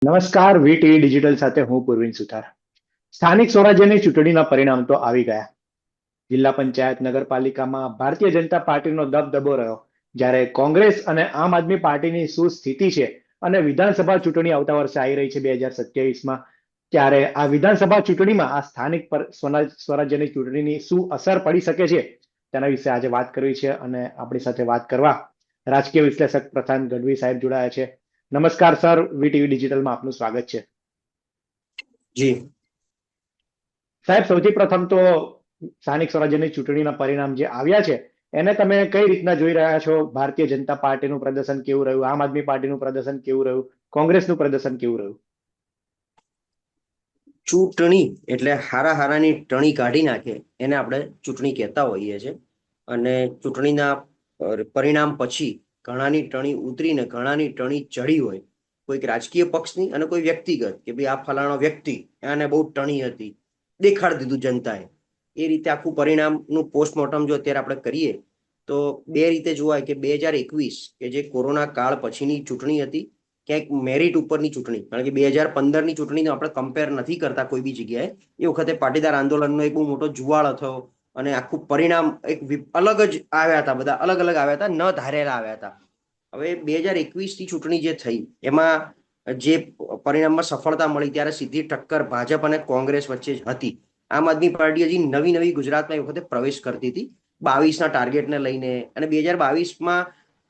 નમસ્કાર. VTV digital સાથે હું પૂર્વિન સુથાર. સ્થાનિક સ્વરાજ્યની ચૂંટણીના પરિણામ તો આવી ગયા. જિલ્લા પંચાયત નગરપાલિકામાં ભારતીય જનતા પાર્ટીનો દબદબો રહ્યો, જ્યારે કોંગ્રેસ અને આમ આદમી પાર્ટીની શું સ્થિતિ છે અને વિધાનસભા ચૂંટણી આવતા વર્ષે આવી રહી છે 2027માં, ત્યારે આ વિધાનસભા ચૂંટણીમાં આ સ્થાનિક સ્વરાજ્યની ચૂંટણીની શું અસર પડી શકે છે તેના વિશે આજે વાત કરવી છે. અને આપણી સાથે વાત કરવા રાજકીય વિશ્લેષક પ્રશાંત ગઢવી સાહેબ જોડાયા છે. નમસ્કાર સર, વીટીવી ડિજિટલમાં આપનું સ્વાગત છે. જી સાહેબ, સૌથી પ્રથમ તો સ્થાનિક સ્વરાજ્યની ચૂંટણીના પરિણામ જે આવ્યા છે એને તમે કઈ રીતના જોઈ રહ્યા છો? ભારતીય જનતા પાર્ટીનું પ્રદર્શન કેવું રહ્યું, આમ આદમી પાર્ટીનું પ્રદર્શન કેવું રહ્યું, કોંગ્રેસનું પ્રદર્શન કેવું રહ્યું? ચૂંટણી એટલે હારાની ટણી કાઢી નાખે એને આપણે ચૂંટણી કહેતા હોઈએ છીએ. અને ચૂંટણીના પરિણામ પછી ઘણાની ટણી ઉતરીને ઘણાની ટણી ચડી હોય, કોઈક રાજકીય પક્ષની અને કોઈ વ્યક્તિગત, કે ભાઈ આ ફલાણો વ્યક્તિ આને બહુ ટણી હતી, દેખાડી દીધું જનતાએ. એ રીતે આખું પરિણામનું પોસ્ટમોર્ટમ જો અત્યારે આપણે કરીએ તો બે રીતે જોવાય કે 2021 કે જે કોરોના કાળ પછીની ચૂંટણી હતી, ક્યાંક મેરિટ ઉપરની ચૂંટણી, કારણ કે 2015ની ચૂંટણીનો આપણે કમ્પેર નથી કરતા કોઈ બી જગ્યાએ. એ વખતે પાટીદાર આંદોલનનો એક બહુ મોટો જુવાળ થયો અને આખું પરિણામ એક અલગ જ આવ્યા હતા, બધા અલગ અલગ આવ્યા હતા, ન ધારેલા આવ્યા હતા. હવે 2021ની ચૂંટણી જે થઈ એમાં જે પરિણામમાં સફળતા મળી ત્યારે સીધી ટક્કર ભાજપ અને કોંગ્રેસ વચ્ચે જ હતી. આમ આદમી પાર્ટી હજી નવી ગુજરાતમાં એ વખતે પ્રવેશ કરતી હતી 22ના ટાર્ગેટને લઈને. અને 2022માં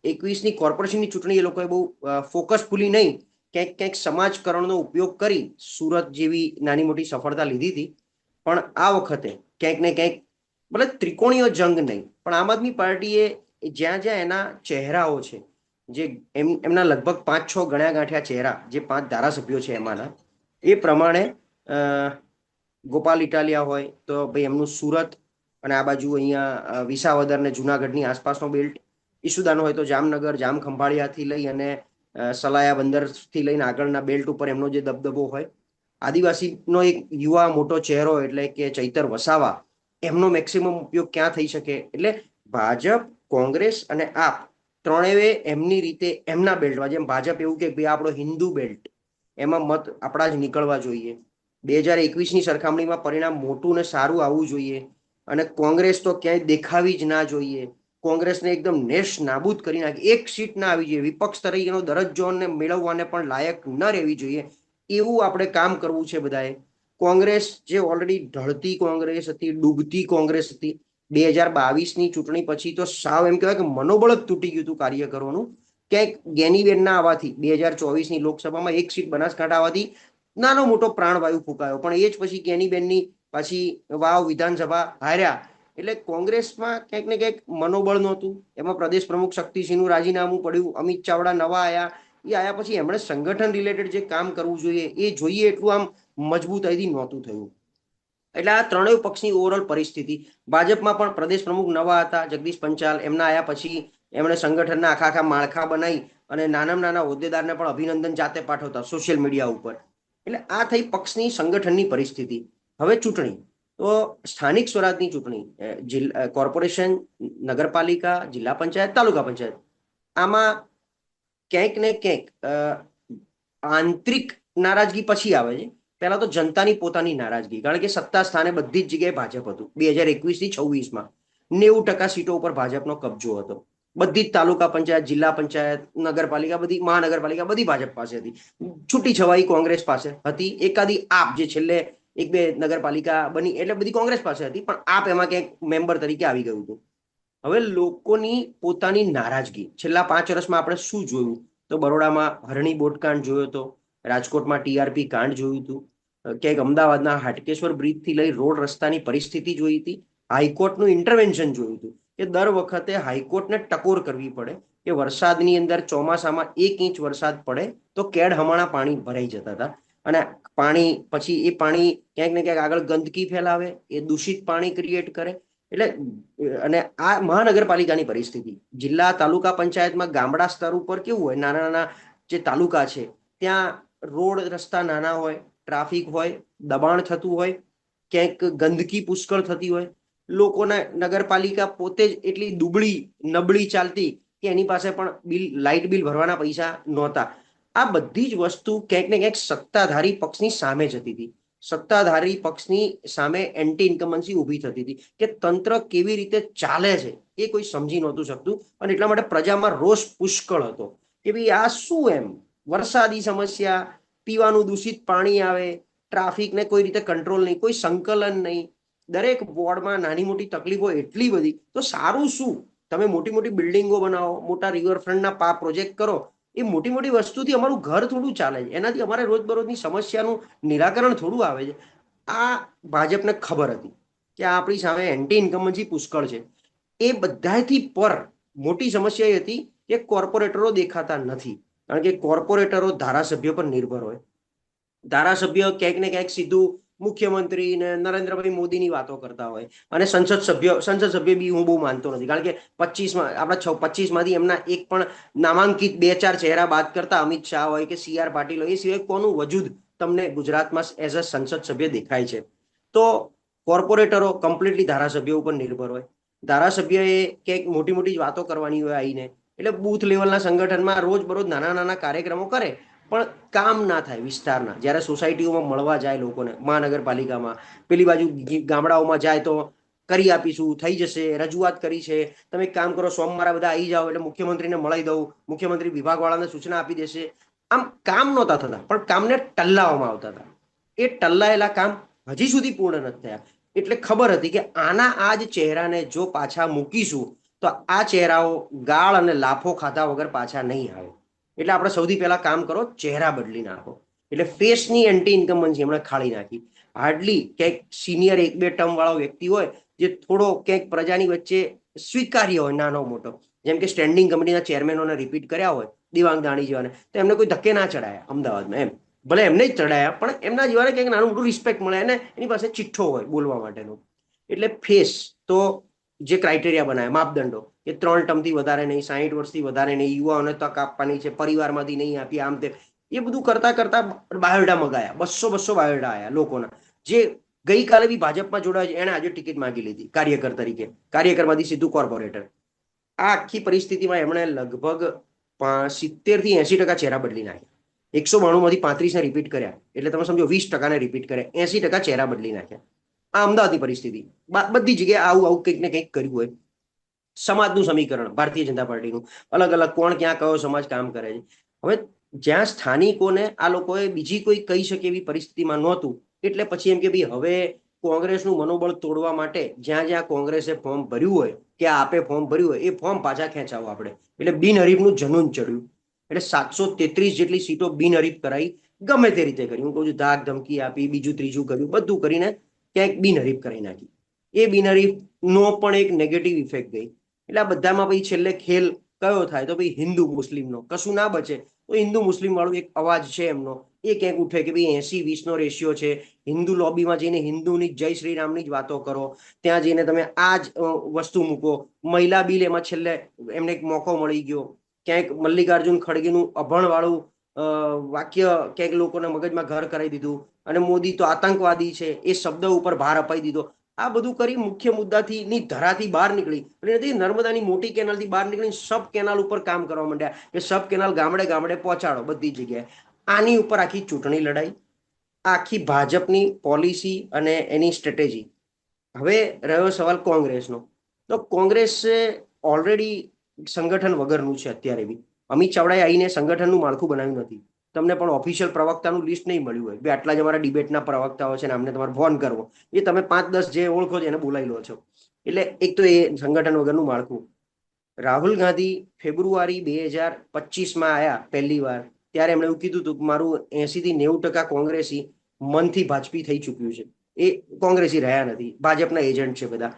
21ની કોર્પોરેશનની ચૂંટણી એ લોકોએ બહુ ફોકસફુલી નહીં, ક્યાંક સમાજકરણનો ઉપયોગ કરી સુરત જેવી નાની મોટી સફળતા લીધી હતી. પણ આ વખતે ક્યાંક ને ક્યાંક મતલબ ત્રિકોણીય જંગ નહીં, પણ આમ આદમી પાર્ટીએ જ્યાં જ્યાં એના ચહેરાઓ છે, જે એમના લગભગ 5-6 ગણ્યા ગાંઠ્યા ચહેરા, જે 5 ધારાસભ્યો છે એમાંના, એ પ્રમાણે ગોપાલ ઇટાલિયા હોય તો ભાઈ એમનું સુરત, અને આ બાજુ અહીંયા વિસાવદર ને જુનાગઢની આસપાસનો બેલ્ટ. ઈસુદાનો હોય તો જામનગર, જામ ખંભાળિયાથી લઈ અને સલાયા બંદરથી લઈને આગળના બેલ્ટ ઉપર એમનો જે દબદબો હોય. આદિવાસીનો એક યુવા મોટો ચહેરો એટલે કે ચૈતર વસાવા, એમનો મેક્સિમમ ઉપયોગ ક્યાં થઈ શકે? એટલે ભાજપ, કોંગ્રેસ અને આપ ત્રણેય એમની રીતે એમના બેલ્ટમાં, જેમ ભાજપ એવું કે ભાઈ આપણો હિન્દુ બેલ્ટ, એમાં મત આપણા જ નીકળવા જોઈએ, 2021ની સરખામણીમાં પરિણામ મોટું ને સારું આવવું જોઈએ. અને કોંગ્રેસ તો ક્યાંય દેખાવી જ ના જોઈએ, કોંગ્રેસને એકદમ નેશ નાબૂદ કરી નાખી, એક સીટ ના આવી જોઈએ, વિપક્ષ તરીકેનો દરજ્જોને મેળવવાને પણ લાયક ન રહેવી જોઈએ, એવું આપણે કામ કરવું છે બધાએ. કોંગ્રેસ જે ઓલરેડી ઢળતી કોંગ્રેસ હતી, ડૂબતી કોંગ્રેસ હતી, 2022ની ચૂંટણી પછી તો સાવ એમ કહેવાય કે મનોબળ જ તૂટી ગયું હતું કાર્યકરોનું. ક્યાંક ગેનીબેનના આવવાથી 2024ની લોકસભામાં એક સીટ બનાસકાંઠા આવવાથી નાનો મોટો પ્રાણવાયુ ફૂંકાયો, પણ એ જ પછી ગેનીબેનની પાછી વાવ વિધાનસભા હાર્યા. એટલે કોંગ્રેસમાં ક્યાંક ને ક્યાંક મનોબળ નહોતું. એમાં પ્રદેશ પ્રમુખ શક્તિસિંહનું રાજીનામું પડ્યું, અમિત ચાવડા નવા આવ્યા. એ આવ્યા પછી એમણે સંગઠન રિલેટેડ જે કામ કરવું જોઈએ એ જોઈએ એટલું આમ મજબૂતાઈથી નહોતું થયું. એટલે આ ત્રણેય પક્ષની ઓવરઓલ પરિસ્થિતિ. ભાજપમાં પણ પ્રદેશ પ્રમુખ નવા હતા, જગદીશ પંચાલ, એમના આવ્યા પછી એમણે સંગઠનના આખા માળખા બનાવી અને નાના હોદ્દેદારને પણ અભિનંદન જાતે પાઠવતા સોશિયલ મીડિયા ઉપર. એટલે આ થઈ પક્ષની સંગઠનની પરિસ્થિતિ. હવે ચૂંટણી તો સ્થાનિક સ્વરાજની ચૂંટણી, કોર્પોરેશન, નગરપાલિકા, જિલ્લા પંચાયત, તાલુકા પંચાયત, આમાં ક્યાંક ને ક્યાંક આંતરિક નારાજગી પછી આવે છે. પહેલા તો જનતાની પોતાની નારાજગી, કારણ કે સત્તા સ્થાને બધી જ જગ્યાએ ભાજપ હતું. 2021થી 26માં 90% સીટો ઉપર ભાજપનો કબજો હતો. બધી જ તાલુકા પંચાયત, જિલ્લા પંચાયત, નગરપાલિકા, બધી મહાનગરપાલિકા બધી ભાજપ પાસે હતી. છૂટી છવાઈ કોંગ્રેસ પાસે હતી, એકાદી આપ જે છેલ્લે 1-2 નગરપાલિકા બની એટલે બધી કોંગ્રેસ પાસે હતી, પણ આપ એમાં ક્યાંક મેમ્બર તરીકે આવી ગયું હતું. હવે લોકોની પોતાની નારાજગી છેલ્લા 5 વર્ષમાં આપણે શું જોયું? તો બરોડામાં હરણી બોટકાંડ જોયો હતો, રાજકોટમાં ટીઆરપી કાંડ જોયું હતું, ક્યાંક અમદાવાદના હાટકેશ્વર બ્રિજથી લઈ રોડ રસ્તાની પરિસ્થિતિ જોઈ હતી, હાઈકોર્ટનું ઇન્ટરવેન્શન જોયું હતું કે દર વખતે હાઈકોર્ટને ટકોર કરવી પડે કે વરસાદની અંદર ચોમાસામાં 1 ઇંચ વરસાદ પડે તો કેડ હમાણા પાણી ભરાઈ જતા હતા. અને પાણી પછી એ પાણી ક્યાંક ને ક્યાંક આગળ ગંદકી ફેલાવે, એ દૂષિત પાણી ક્રિએટ કરે. એટલે અને આ મહાનગરપાલિકાની પરિસ્થિતિ, જિલ્લા તાલુકા પંચાયતમાં ગામડા સ્તર ઉપર કેવું હોય, નાના જે તાલુકા છે ત્યાં રોડ રસ્તા નાના હોય, ટ્રાફિક હોય, દબાણ થતું હોય, ક્યાંક ગંદકી પુષ્કળ થતી હોય, લોકોના નગરપાલિકા પોતે જ એટલી દુબળી નબળી ચાલતી કે એની પાસે પણ લાઇટ બિલ ભરવાના પૈસા નહોતા. આ બધી જ વસ્તુ ક્યાંક ને ક્યાંક સત્તાધારી પક્ષની સામે જતી હતી. સત્તાધારી પક્ષની સામે એન્ટી ઇન્કમન્સી ઊભી થતી હતી કે તંત્ર કેવી રીતે ચાલે છે એ કોઈ સમજી નહોતું શકતું. અને એટલા માટે પ્રજામાં રોષ પુષ્કળ હતો કે ભાઈ આ શું, એમ વરસાદી સમસ્યા, પીવાનું દૂષિત પાણી આવે, ટ્રાફિકને કોઈ રીતે કંટ્રોલ નહીં, કોઈ સંકલન નહીં, દરેક વોર્ડમાં નાની મોટી તકલીફો એટલી બધી, તો સારું શું? તમે મોટી મોટી બિલ્ડિંગો બનાવો, મોટા રિવરફ્રન્ટના પ્રોજેક્ટ કરો, એ મોટી મોટી વસ્તુથી અમારું ઘર થોડું ચાલે છે, એનાથી અમારે રોજબરોજની સમસ્યાનું નિરાકરણ થોડું આવે છે. આ ભાજપને ખબર હતી કે આપણી સામે એન્ટી ઇન્કમન્સી પુષ્કળ છે. એ બધાથી પર મોટી સમસ્યા એ હતી કે કોર્પોરેટરો દેખાતા નથી. કારણ કે કોર્પોરેટરો ધારાસભ્ય પર નિર્ભર હોય. ધારાસભ્ય ક્યાંક ને ક્યાંક સીધું મુખ્યમંત્રી ને નરેન્દ્રભાઈ મોદીની વાતો કરતા હોય. અને સંસદ સભ્ય બી હું બહુ માનતો નથી. કારણ કે 25 આપણા 25 એમના એક પણ નામાંકિત 2-4 ચહેરા બાદ કરતા અમિત શાહ હોય કે CR પાટીલ હોય, એ સિવાય કોનું વજૂદ તમને ગુજરાતમાં એઝ અ સંસદ સભ્ય દેખાય છે? તો કોર્પોરેટરો કમ્પ્લીટલી ધારાસભ્યો ઉપર નિર્ભર હોય. ધારાસભ્યએ ક્યાંક મોટી મોટી વાતો કરવાની હોય આવીને, એટલે બૂથ લેવલના સંગઠનમાં રોજબરોજ નાના નાના કાર્યક્રમો કરે, પણ કામ ના થાય વિસ્તારના. જ્યારે સોસાયટીઓમાં મળવા જાય લોકોને, મહાનગરપાલિકામાં પેલી બાજુ ગામડાઓમાં જાય તો કરી આપીશું, થઈ જશે, રજૂઆત કરી છે, તમે એક કામ કરો, સોમવારે બધા આવી જાઓ એટલે મુખ્યમંત્રીને મળી દઉં, મુખ્યમંત્રી વિભાગવાળાને સૂચના આપી દેશે. આમ કામ નહોતા થતા, પણ કામને ટલ્લાવવામાં આવતા હતા. એ ટલ્લાયેલા કામ હજી સુધી પૂર્ણ નથી થયા. એટલે ખબર હતી કે આના આ જ ચહેરાને જો પાછા મૂકીશું તો આ ચહેરાઓ ગાળ અને લાફો ખાધા વગર પાછા નહીં આવે. એટલે આપણે સૌથી પહેલા કામ કરો, ચહેરા બદલી નાખો. એટલે ફેસની એન્ટી ઇન્કમન્સી એમણે ખાળી નાખી. હાર્ડલી ક્યાંક સિનિયર 1-2 ટર્મ વાળો વ્યક્તિ હોય જે થોડો ક્યાંક પ્રજાની વચ્ચે સ્વીકાર્ય હોય, નાનો મોટો, જેમ કે સ્ટેન્ડિંગ કમિટીના ચેરમેનોને રિપીટ કર્યા હોય, દેવાંગ દાણી જેવાને, તો એમને કોઈ ધક્કે ના ચડાયા અમદાવાદમાં. એમ ભલે એમને જ ચડાયા, પણ એમના જેવાને કંઈક નાનું મોટું રિસ્પેક્ટ મળે અને એની પાસે ચિઠ્ઠો હોય બોલવા માટેનો. એટલે ફેસ તો જે ક્રાઇટેરિયા બનાવે, માપદંડો, કે 3 ટર્મથી વધારે નહીં, 60 વર્ષથી વધારે નહીં, યુવાઓને તક આપવાની છે, પરિવારમાંથી નહીં આપી, આમ તે, એ બધું કરતા કરતા બાયોડા મગાયા. 200 બાયોડા આવ્યા લોકોના. જે ગઈકાલે બી ભાજપમાં જોડાય છે, એને આજે ટિકિટ માંગી લીધી કાર્યકર તરીકે, કાર્યકરમાંથી સીધું કોર્પોરેટર. આ આખી પરિસ્થિતિમાં એમણે લગભગ 70-80% ચહેરા બદલી નાખ્યા. 192માંથી 35ને રિપીટ કર્યા, એટલે તમે સમજો 20%ને રિપીટ કર્યા, 80% ચહેરા બદલી નાખ્યા. આ અમદાવાદની પરિસ્થિતિ. બધી જગ્યાએ આવું આવું કંઈક ને કંઈક કર્યું હોય. સમાજનું સમીકરણ ભારતીય જનતા પાર્ટીનું અલગ અલગ, કોણ ક્યાં કયો સમાજ કામ કરે છે. હવે જ્યાં સ્થાનિકોને આ લોકોએ બીજી કોઈ કહી શકે એવી પરિસ્થિતિમાં નહોતું, એટલે પછી એમ કે ભાઈ હવે કોંગ્રેસનું મનોબળ તોડવા માટે જ્યાં જ્યાં કોંગ્રેસે ફોર્મ ભર્યું હોય કે આપે ફોર્મ ભર્યું હોય, એ ફોર્મ પાછા ખેંચાવો આપણે. એટલે બિનહરીફનું જનૂન ચડ્યું. એટલે 733 જેટલી સીટો બિનહરીફ કરાવી, ગમે તે રીતે કરી. હું કહું છું, ધાક ધમકી આપી, બીજું ત્રીજું કર્યું, બધું કરીને ક્યાંક બિનહરીફ કરી નાખી. એ બિનહરીફનો પણ એક નેગેટિવ ઇફેક્ટ ગઈ. એટલે આ બધામાં પછી છેલ્લે ખેલ કયો થાય તો ભાઈ હિન્દુ મુસ્લિમનો. કશું ના બચે તો હિન્દુ મુસ્લિમ વાળું એક અવાજ છે એમનો, એ ક્યાંક ઉઠે કે ભાઈ 80-20નો રેશિયો છે. હિન્દુ લોબીમાં જઈને હિન્દુની જય શ્રી રામની જ વાતો કરો, ત્યાં જઈને તમે આ જ વસ્તુ મૂકો. મહિલા બિલ, એમાં છેલ્લે એમને એક મોકો મળી ગયો. ક્યાંક મલ્લિકાર્જુન ખડગેનું અભણવાળું વાક્ય ક્યાંક લોકોના મગજમાં ઘર કરાવી દીધું, અને મોદી તો આતંકવાદી છે એ શબ્દ ઉપર ભાર અપાઈ દીધો. આ બધું કરી મુખ્ય મુદ્દાથી ની ધરાથી બહાર નીકળી, અને નર્મદાની મોટી કેનાલથી બહાર નીકળીને સબ કેનાલ ઉપર કામ કરવા માંડ્યા કે સબ કેનાલ ગામડે ગામડે પહોંચાડો બધી જગ્યાએ. આની ઉપર આખી ચૂંટણી લડાઈ, આખી ભાજપની પોલિસી અને એની સ્ટ્રેટેજી. હવે રહ્યો સવાલ કોંગ્રેસનો. તો કોંગ્રેસે ઓલરેડી સંગઠન વગરનું છે અત્યારે બી. અમિત ચાવડાએ આવીને સંગઠનનું માળખું બનાવ્યું નથી. તમને પણ ઓફિશિયલ પ્રવક્તાનું લિસ્ટ નહીં મળ્યું હોય, ભાઈ આટલા જ અમારા ડિબેટના પ્રવક્તાઓ છે ને અમને તમારે ફોન કરવો, એ તમે 5-10 જે ઓળખો છો એને બોલાવી લો છો. એટલે એક તો એ સંગઠન વગરનું માળખું. રાહુલ ગાંધી ફેબ્રુઆરી 2025માં આવ્યા પહેલી વાર, ત્યારે એમણે એવું કીધું હતું કે મારું 80-90% કોંગ્રેસી મનથી ભાજપી થઈ ચૂક્યું છે. એ કોંગ્રેસી રહ્યા નથી, ભાજપના એજન્ટ છે બધા.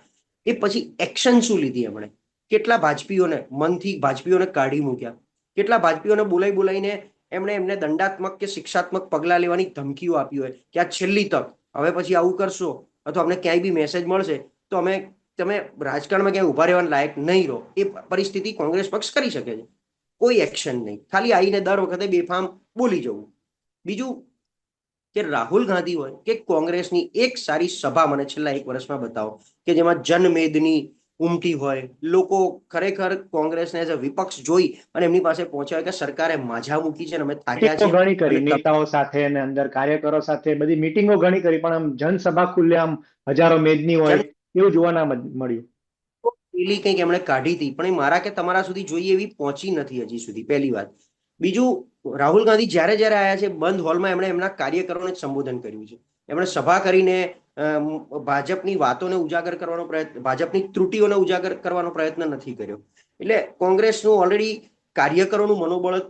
એ પછી એક્શન શું લીધી એમણે? કેટલા ભાજપીઓને મનથી ભાજપીઓને કાઢી મૂક્યા, કેટલા ભાજપીઓને બોલાવીને એમને દંડાત્મક કે શિક્ષાત્મક પગલાં લેવાની ધમકીઓ આપી હોય કે આ છેલ્લી તક, હવે પછી આવું કરશો અથવા અમને ક્યાંય બી મેસેજ મળશે તો તમે રાજકારણમાં ક્યાંય ઉભા રહેવાના લાયક નહીં રહો. એ પરિસ્થિતિ કોંગ્રેસ પક્ષ કરી શકે છે. કોઈ એક્શન નહીં, ખાલી આવીને દર વખતે બેફામ બોલી જવું. બીજું કે રાહુલ ગાંધી હોય કે કોંગ્રેસની એક સારી સભા મને છેલ્લા 1 વર્ષમાં બતાવો કે જેમાં જનમેદની ઉમટી હોય, લોકો ખરેખર કોંગ્રેસને એઝ અ વિપક્ષ જોઈ અને એમની પાસે પહોંચ્યા હોય કે સરકારે માઝા મૂકી છે અને અમે થાક્યા મીટિંગો છીએ ઘણી કરી, અને નેતાઓ સાથે અને અંદર કાર્યકરો સાથે બધી મીટિંગો ઘણી કરી, પણ આમ જનસભા ખુલ્લે આમ હજારો મેદની હોય જન એવું જોવા ના મળ્યું. પેલી કંઈક એમણે કાઢી હતી, પણ એ મારા કે તમારા સુધી જોઈએ એવી પહોંચી નથી હજી સુધી, પહેલી વાત. બીજું, રાહુલ ગાંધી જ્યારે જ્યારે આવ્યા છે બંધ હોલમાં એમણે એમના કાર્યકરોને જ સંબોધન કર્યું છે. એમણે સભા કરીને ભાજપની વાતોને ઉજાગર કરવાનો પ્રયત્ન, ભાજપની ત્રુટીઓને ઉજાગર કરવાનો પ્રયત્ન નથી કર્યો. એટલે કોંગ્રેસનું ઓલરેડી કાર્યકરોનું મનોબળ જ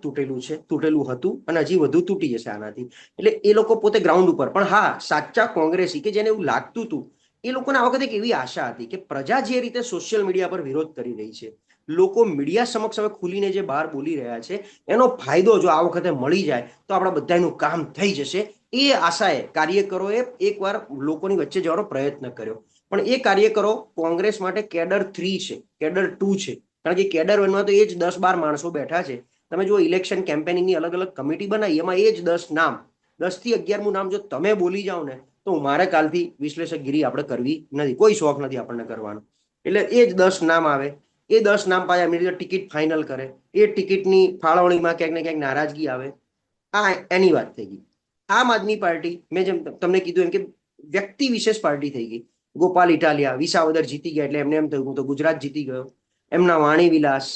તૂટેલું હતું અને હજી વધુ તૂટી જશે આનાથી. એટલે એ લોકો પોતે ગ્રાઉન્ડ ઉપર, પણ હા, સાચા કોંગ્રેસી કે જેને એવું લાગતું હતું, એ લોકોને આ વખતે એક એવી આશા હતી કે પ્રજા જે રીતે સોશિયલ મીડિયા પર વિરોધ કરી રહી છે, લોકો મીડિયા સમક્ષ હવે ખુલીને જે બહાર બોલી રહ્યા છે, એનો ફાયદો જો આ વખતે મળી જાય તો આપણા બધાનું કામ થઈ જશે. એ આશાએ કાર્યકરોએ એકવાર લોકોની વચ્ચે જવાનો પ્રયત્ન કર્યો. પણ એ કાર્યકરો કોંગ્રેસ માટે કેડર 3 છે, કેડર 2 છે. કારણ કે કેડર 1માં તો એ જ 10-12 માણસો બેઠા છે. તમે જો ઇલેક્શન કેમ્પેનિંગની અલગ અલગ કમિટી બનાવી, એમાં એ જ 10 નામ, 10 થી 11મું નામ જો તમે બોલી જાઓ ને, તો મારે કાલથી વિશ્લેષકગીરી આપણે કરવી નથી, કોઈ શોખ નથી આપણને કરવાનો. એટલે એ જ 10 નામ આવે, એ 10 નામ પાછા એમની રીતે ટિકિટ ફાઇનલ કરે, એ ટિકિટની ફાળવણીમાં ક્યાંક ને ક્યાંક નારાજગી આવે. આ એની વાત થઈ ગઈ. આમ આદમી પાર્ટી, મેં જેમ તમને કીધું એમ કે વ્યક્તિ વિશેષ પાર્ટી થઈ ગઈ. ગોપાલ ઇટાલિયા વિસાવદર જીતી ગયા એટલે એમને એમ થયું હું તો ગુજરાત જીતી ગયો. એમના વાણી વિલાસ,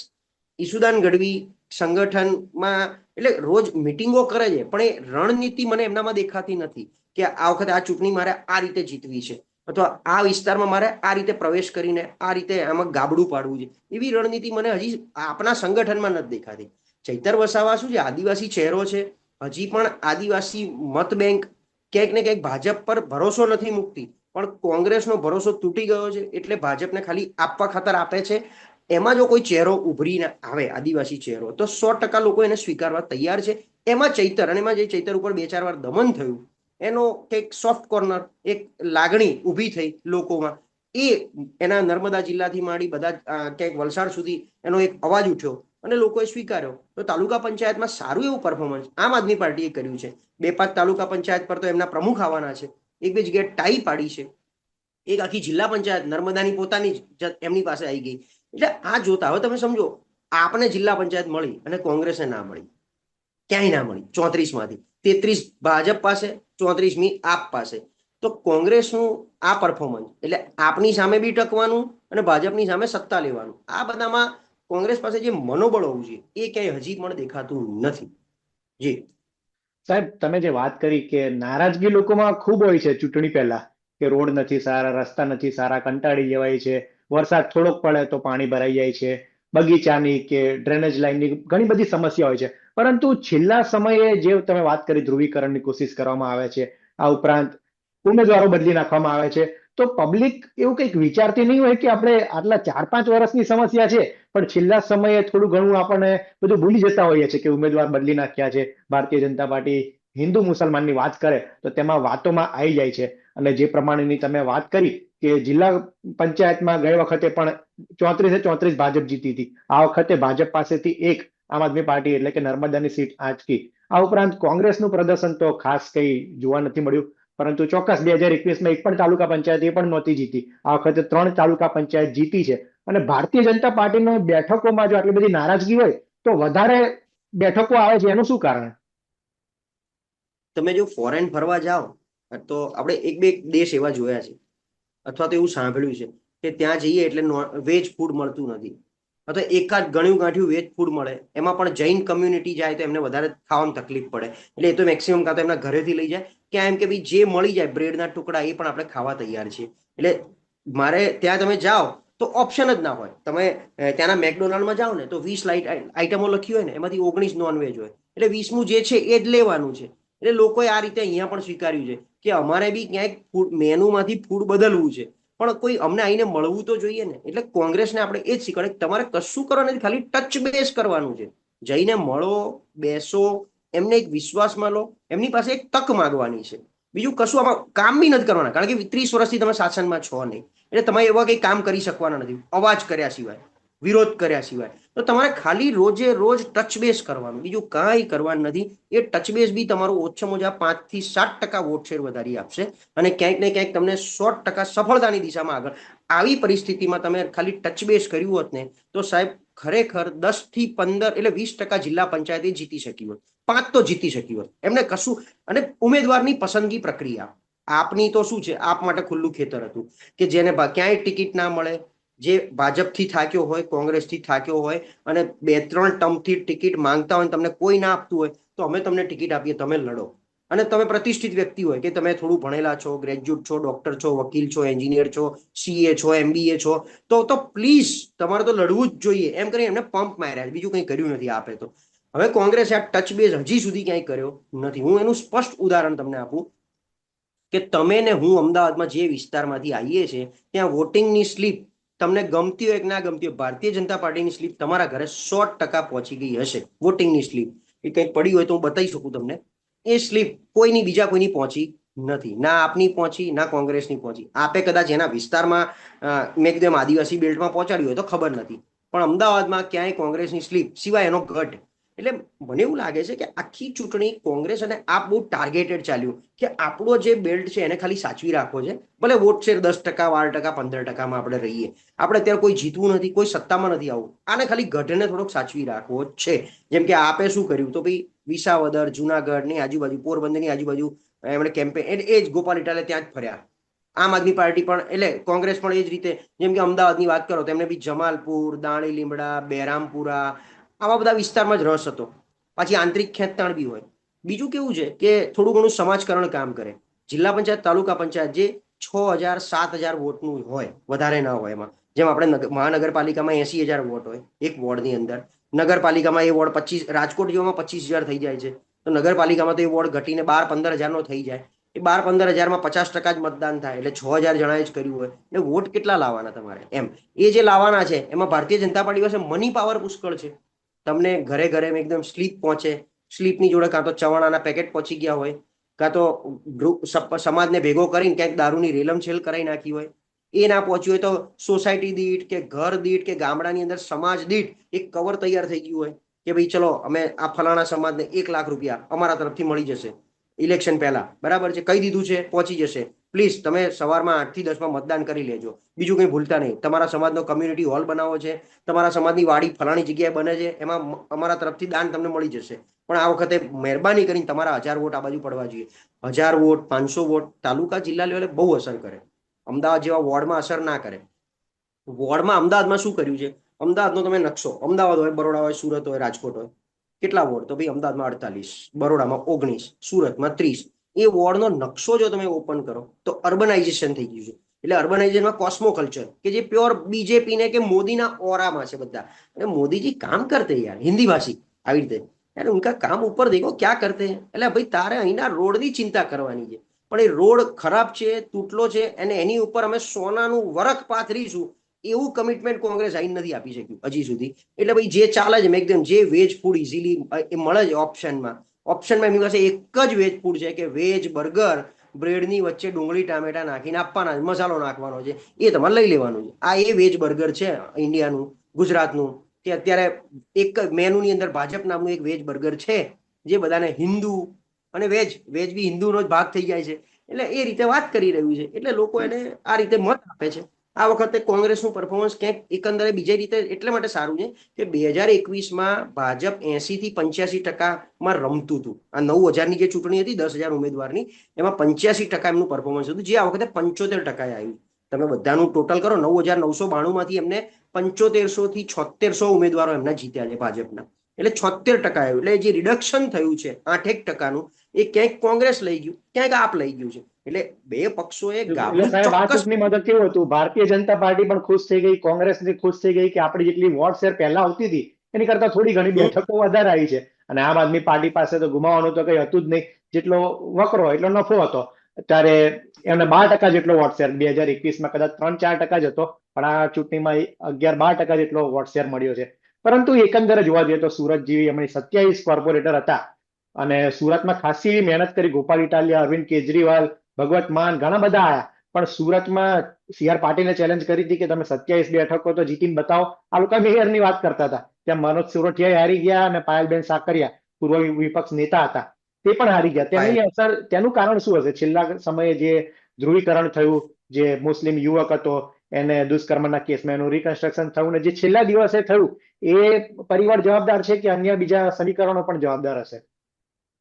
ઈસુદાન ગઢવી સંગઠનમાં, એટલે રોજ મિટિંગો કરે છે, પણ એ રણનીતિ મને એમનામાં દેખાતી નથી કે આ વખતે આ ચૂંટણી મારે આ રીતે જીતવી છે, અથવા આ વિસ્તારમાં મારે આ રીતે પ્રવેશ કરીને આ રીતે આમાં ગાબડું પાડવું છે. એવી રણનીતિ મને હજી આપણા સંગઠનમાં નથી દેખાતી. ચૈતર વસાવા શું છે, આદિવાસી ચહેરો છે, હજી પણ આદિવાસી મત બેંક ક્યાંક ને ક્યાંક ભાજપ પર ભરોસો નથી મૂકતી, પણ કોંગ્રેસનો ભરોસો તૂટી ગયો છે એટલે ભાજપને ખાલી આપવા ખાતર આપે છે. એમાં જો કોઈ ચહેરો ઉભરીને આવે, આદિવાસી ચહેરો, તો 100% લોકો એને સ્વીકારવા તૈયાર છે. એમાં ચૈતર, અને એમાં જે ચૈતર ઉપર 2-4 વાર દમન થયું, એનો કંઈક સોફ્ટ કોર્નર, એક લાગણી ઊભી થઈ લોકોમાં, એ એના નર્મદા જિલ્લાથી માંડી બધા ક્યાંક વલસાડ સુધી એનો એક અવાજ ઉઠ્યો અને લોકોએ સ્વીકાર્યો. તો તાલુકા પંચાયતમાં સારું એવું પરફોર્મન્સ આમ આદમી પાર્ટીએ કર્યું છે. 2-5 તાલુકા પંચાયત પર તો એમના પ્રમુખ આવવાના છે, 1-2 જગ્યાએ ટાઈ પાડી છે, એક આખી જિલ્લા પંચાયત નર્મદાની પોતાની જ એમની પાસે આવી ગઈ. એટલે આ જોતા હવે તમે સમજો, આપને જિલ્લા પંચાયત મળી અને કોંગ્રેસને ના મળી, ક્યાંય ના મળી. 34માંથી 33 ભાજપ પાસે, 34મી આપ પાસે. તો કોંગ્રેસનું આ પરફોર્મન્સ, એટલે આપની સામે બી ટકવાનું અને ભાજપની સામે સત્તા લેવાનું, આ બધામાં કોંગ્રેસ પાસે જે મનોબળ હોવું જોઈએ એ ક્યાંય હજી પણ દેખાતું નથી. જી સાહેબ, તમે જે વાત કરી કે નારાજગી લોકોમાં ખૂબ હોય છે ચૂંટણી પહેલા, કે રોડ નથી સારા, રસ્તા નથી સારા, કંટાળી જવાય છે, વરસાદ થોડોક પડે તો પાણી ભરાઈ જાય છે, બગીચાની કે ડ્રેનેજ લાઇનની ઘણી બધી સમસ્યા હોય છે. પરંતુ છેલ્લા સમયે જે તમે વાત કરી, ધ્રુવીકરણની કોશિશ કરવામાં આવે છે, આ ઉપરાંત ઉમેદવારો બદલી નાખવામાં આવે છે, તો પબ્લિક એવું કંઈક વિચારતી નહીં હોય કે આપણે આટલા 4-5 વર્ષની સમસ્યા છે, પણ છેલ્લા સમયે થોડું ઘણું આપણને બધું ભૂલી જતા હોઈએ છે કે ઉમેદવાર બદલી નાખ્યા છે. ભારતીય જનતા પાર્ટી હિન્દુ મુસલમાનની વાત કરે તો તેમાં વાતોમાં આવી જાય છે. અને જે પ્રમાણેની તમે વાત કરી કે જિલ્લા પંચાયતમાં ગઈ વખતે પણ 34-34 ભાજપ જીતી હતી, આ વખતે ભાજપ પાસેથી એક આમ આદમી પાર્ટી એટલે કે નર્મદાની સીટ આંચકી. આ ઉપરાંત કોંગ્રેસનું પ્રદર્શન તો ખાસ કંઈ જોવા નથી મળ્યું, પરંતુ ચોક્કસ 2021માં એક પણ તાલુકા પંચાયત એ પણ નહોતી જીતી. આ વખતે 3 તાલુકા પંચાયત જીતી છે. અને ભારતીય જનતા પાર્ટીનો બેઠકોમાં જો આટલી બધી નારાજગી હોય તો વધારે બેઠકો આવે છે, એનું શું કારણ? તમે જો ફોરેન ફરવા જાઓ તો આપણે 1-2 દેશ એવા જોયા છે, અથવા તો એવું સાંભળ્યું છે કે ત્યાં જઈએ એટલે વેજ ફૂડ મળતું નથી, અથવા એકાદ ગણ્યું ગાંઠ્યું વેજ ફૂડ મળે, એમાં પણ જૈન કમ્યુનિટી જાય તો એમને વધારે ખાવામાં તકલીફ પડે, એટલે એ તો મેક્સિમમ કાં તો એમના ઘરેથી લઈ જાય, ક્યાં એમ કે ભાઈ જે મળી જાય બ્રેડના ટુકડા એ પણ આપણે ખાવા તૈયાર છીએ. એટલે મારે ત્યાં તમે જાઓ તો ઓપ્શન જ ના હોય. તમે ત્યાંના મેકડોનાલ્ડમાં જાઓ ને તો 20 આઈટમો લખી હોય ને એમાંથી 19 નોનવેજ હોય, એટલે 20મું જે છે એ જ લેવાનું છે. એટલે લોકોએ આ રીતે અહીંયા પણ સ્વીકાર્યું છે કે અમારે બી ક્યાંક મેનુમાંથી ફૂડ બદલવું છે, પણ કોઈ અમને આવીને મળવું તો જોઈએ ને. એટલે કોંગ્રેસને આપણે એ જ શીખવાડે કે તમારે કશું કરો નથી, ખાલી ટચ બેઝ કરવાનું છે. જઈને મળો, બેસો, એમને એક વિશ્વાસમાં લો, એમની પાસે એક તક માંગવાની છે. બીજું કશું આમાં કામ બી નથી કરવાના, કારણ કે 30 વર્ષથી તમે શાસનમાં છો નહીં, એટલે તમે એવા કંઈ કામ કરી શકવાના નથી અવાજ કર્યા સિવાય, વિરોધ કર્યા સિવાય. તો તમારે ખાલી રોજે રોજ ટચ બેઝ કરવાનું, બીજું કાંઈ કરવાનું નથી. એ ટચ બેઝ બી તમારું ઓછામાં ઓછા 5 થી 7% વોટ શેર વધારી આપશે અને ક્યાંક ને ક્યાંક તમને 100% સફળતાની દિશામાં આગળ. આવી પરિસ્થિતિમાં તમે ખાલી ટચ બેઝ કર્યું હોત ને તો સાહેબ ખરેખર 10 થી 15 એટલે 20% જિલ્લા પંચાયતે જીતી શકી હોત, 5 તો જીતી શકી હોત એમને કશું. અને ઉમેદવારની પસંદગી પ્રક્રિયા આપની તો શું છે, આપ માટે ખુલ્લું ખેતર હતું કે જેને ક્યાંય ટિકિટ ના મળે, જે ભાજપથી થાક્યો હોય, કોંગ્રેસથી થાક્યો હોય અને 2-3 ટર્મથી ટિકિટ માંગતા હોય, તમને કોઈ ના આપતું હોય તો અમે તમને ટિકિટ આપીએ, તમે લડો. અને તમે પ્રતિષ્ઠિત વ્યક્તિ હોય કે તમે થોડું ભણેલા છો, ગ્રેજ્યુએટ છો, ડોક્ટર છો, વકીલ છો, એન્જિનિયર છો, સીએ છો, MBA છો, તો પ્લીઝ તમારે તો લડવું જ જોઈએ એમ કરી એમને પંપ માર્યા, બીજું કંઈ કર્યું નથી આપે તો. હવે કોંગ્રેસે આ ટચ બેઝ હજી સુધી ક્યાંય કર્યો નથી. હું એનું સ્પષ્ટ ઉદાહરણ તમને આપું કે તમે ને હું અમદાવાદમાં જે વિસ્તારમાંથી આવીએ છીએ ત્યાં વોટિંગની સ્લીપ તમને ગમતી હોય કે ના ગમતી હોય, ભારતીય જનતા પાર્ટીની સ્લીપ તમારા ઘરે 100% પહોંચી ગઈ હશે. વોટિંગની સ્લીપ એ કંઈક પડી હોય તો હું બતાવી શકું તમને. એ સ્લીપ કોઈની બીજા કોઈની પહોંચી નથી, ના આપની પહોંચી, ના કોંગ્રેસની પહોંચી. આપે કદાચ એના વિસ્તારમાં મેં કીધું આદિવાસી બેલ્ટમાં પહોંચાડ્યું હોય તો ખબર નથી, પણ અમદાવાદમાં ક્યાંય કોંગ્રેસની સ્લીપ સિવાય એનો ગઢ. એટલે મને એવું લાગે છે કે આખી ચૂંટણી કોંગ્રેસ અને આપ બહુ ટાર્ગેટેડ ચાલ્યું કે આપણો જે બેલ્ટ છે એને ખાલી સાચવી રાખવો છે. ભલે વોટ શેર 10%, 12%, 15%માં આપણે રહીએ, આપણે અત્યારે કોઈ જીતવું નથી, કોઈ સત્તામાં નથી આવવું, આને ખાલી ગઢને થોડોક સાચવી રાખવો છે. જેમ કે આપે શું કર્યું તો ભાઈ વિસાવદર, જુનાગઢની આજુબાજુ, પોરબંદરની આજુબાજુ એમણે કેમ્પેન, એ જ ગોપાલ ઇટાલે ત્યાં જ ફર્યા. આમ આદમી પાર્ટી પણ, એટલે કોંગ્રેસ પણ એ જ રીતે. જેમ કે અમદાવાદની વાત કરો તો એમને બી જમાલપુર, દાણી લીમડા, બહેરામપુરા આવા બધા વિસ્તારમાં જ રસ હતો. પાછી આંતરિક ખેંચતાણ બી હોય. બીજું કેવું છે કે થોડું ઘણું સમાજકરણ કામ કરે. જિલ્લા પંચાયત, તાલુકા પંચાયત જે 6,000-7,000 વોટનું હોય, વધારે ના હોય એમાં. જેમ આપણે મહાનગરપાલિકામાં 80,000 વોટ હોય એક વોર્ડની અંદર, નગરપાલિકામાં એ વોર્ડ 25, રાજકોટ જેવામાં 25,000 થઈ જાય છે, તો નગરપાલિકામાં તો એ વોર્ડ ઘટીને 12-15,000નો થઈ જાય. એ 12-15,000માં 50% જ મતદાન થાય, એટલે 6,000 જણાએ જ કર્યું હોય એટલે વોટ કેટલા લાવવાના તમારે એમ. એ જે લાવવાના છે એમાં ભારતીય જનતા પાર્ટી પાસે મની પાવર પુષ્કળ છે. તમને ઘરે ઘરે એકદમ સ્લીપ પહોંચે, સ્લીપની જોડે કાં તો ચવાણાના પેકેટ પહોંચી ગયા હોય, કાં તો સમાજને ભેગો કરીને ક્યાંક દારૂની રેલમછેલ કરાવી નાખી હોય. એ ના પહોંચ્યું હોય તો સોસાયટી દીઠ કે ઘર દીઠ કે ગામડાની અંદર સમાજ દીઠ એક કવર તૈયાર થઈ ગયું હોય કે ભાઈ ચલો અમે આ ફલાણા સમાજને 1 લાખ રૂપિયા અમારા તરફથી મળી જશે ઇલેક્શન પહેલા, બરાબર છે, કહી દીધું છે, પહોંચી જશે. પ્લીઝ તમે સવારમાં 8 થી 10માં મતદાન કરી લેજો, બીજું કંઈ ભૂલતા નહીં. તમારા સમાજનો કમ્યુનિટી હોલ બનાવો છે, તમારા સમાજની વાડી ફલાણી જગ્યાએ બને છે, એમાં અમારા તરફથી દાન તમને મળી જશે. પણ આ વખતે મહેરબાની કરીને તમારા 1000 વોટ આ બાજુ પડવા જોઈએ. 1000 વોટ, 500 વોટ તાલુકા જિલ્લા લેવલે બહુ અસર કરે. અમદાવાદ જેવા વોર્ડમાં અસર ના કરે. વોર્ડમાં અમદાવાદમાં શું કર્યું છે, અમદાવાદનો તમે નકશો, અમદાવાદ હોય, બરોડા હોય, સુરત હોય, રાજકોટ હોય, કેટલા વોર્ડ? તો ભાઈ અમદાવાદમાં 48, બરોડામાં 19, સુરતમાં 30. એ વોર્ડનો નકશો જો તમે ઓપન કરો તો અર્બનાઇઝેશન થઈ ગયું છે. એટલે અર્બનાઇઝેશનમાં કોસ્મો કલ્ચર કે જે પ્યોર બીજેપી ને કે મોદીના ઓરામાં છે બધા. અને મોદીજી કામ કરતે યાર, હિન્દી ભાષી આવી રીતે यार उनका काम ऊपर देखो क्या करते हैं. એટલે ભાઈ તારે અહીંના રોડની ચિંતા કરવાની છે, પણ એ રોડ ખરાબ છે, તૂટલો છે અને એની ઉપર અમે સોનાનું વરખ પાથરીશું એવું કમિટમેન્ટ કોંગ્રેસ આઈને નથી આપી શક્યું હજી સુધી. એટલે ભાઈ જે ચાલે છે મેં એકદમ જે વેજ ફૂડ ઇઝીલી એ મળે છે ઓપ્શનમાં એમની પાસે એક જ વેજ ફૂડ છે કે વેજ બર્ગર, બ્રેડની વચ્ચે ડુંગળી ટામેટા નાખીને આપવાના, મસાલો નાખવાનો છે, એ તમારે લઈ લેવાનું છે. આ એ વેજ બર્ગર છે ઇન્ડિયાનું, ગુજરાતનું, કે અત્યારે એક મેનુની અંદર ભાજપ નામનું એક વેજ બર્ગર છે જે બધાને હિન્દુ અને વેજ બી હિન્દુનો જ ભાગ થઈ જાય છે. એટલે એ રીતે વાત કરી રહ્યું છે, એટલે લોકો એને આ રીતે મત આપે છે. આ વખતે કોંગ્રેસનું પરફોર્મન્સ ક્યાંક એકંદરે બીજી રીતે એટલે માટે સારું છે કે 2021માં ભાજપ 80-85%માં રમતું હતું. આ 9,000ની જે ચૂંટણી હતી 10,000 ઉમેદવારની, એમાં 85% એમનું પરફોર્મન્સ હતું, જે આ વખતે 75% આવ્યું. તમે બધાનું ટોટલ કરો 9,992માંથી એમને 7500 થી 7600 ઉમેદવારો એમના જીત્યા છે ભાજપના, એટલે 76% આવ્યું. એટલે જે રિડક્શન થયું છે 8% એ ક્યાંક કોંગ્રેસ લઈ ગયું, ક્યાંક આપ લઈ ગયું છે. એટલે બે પક્ષોએ ગાબડું સાહેબ આ ચોક્કસ. ચૂંટણીમાં તો કેવું હતું, ભારતીય જનતા પાર્ટી પણ ખુશ થઈ ગઈ, કોંગ્રેસ ખુશ થઈ ગઈ કે આપણી જેટલી વોટ શેર પહેલા આવતી હતી એની કરતા થોડી ઘણી બેઠકો વધારે આવી છે. અને આમ આદમી પાર્ટી પાસે તો ગુમાવવાનું તો કઈ હતું જ નહીં, જેટલો વકરો એટલો નફો હતો. ત્યારે એમને 12% જેટલો વોટ શેર 2021માં કદાચ 3-4% જ હતો, પણ આ ચૂંટણીમાં 11-12% જેટલો વોટ શેર મળ્યો છે. પરંતુ એકંદરે જોવા જઈએ તો સુરત જેવી એમની 27 કોર્પોરેટર હતા અને સુરતમાં ખાસી એવી મહેનત કરી. ગોપાલ ઇટાલિયા, અરવિંદ કેજરીવાલ, ભગવત માન ઘણા બધા આયા, પણ સુરતમાં CR પાટીલને ચેલેન્જ કરી હતી કે તમે 27 બેઠકો તો જીતીને બતાવો. આ લોકો મેયરની વાત કરતા હતા ત્યાં મનોજ સુરઠિયા હારી ગયા અને પાયલબેન સાકરિયા પૂર્વ વિપક્ષ નેતા હતા તે પણ હારી ગયા. તેની અસર, તેનું કારણ શું હશે? છેલ્લા સમયે જે ધ્રુવીકરણ થયું, જે મુસ્લિમ યુવક હતો એને દુષ્કર્મના કેસમાં એનું રિકન્સ્ટ્રક્શન થયું ને જે છેલ્લા દિવસે થયું, એ પરિવાર જવાબદાર છે કે અન્ય બીજા સમીકરણો પણ જવાબદાર હશે?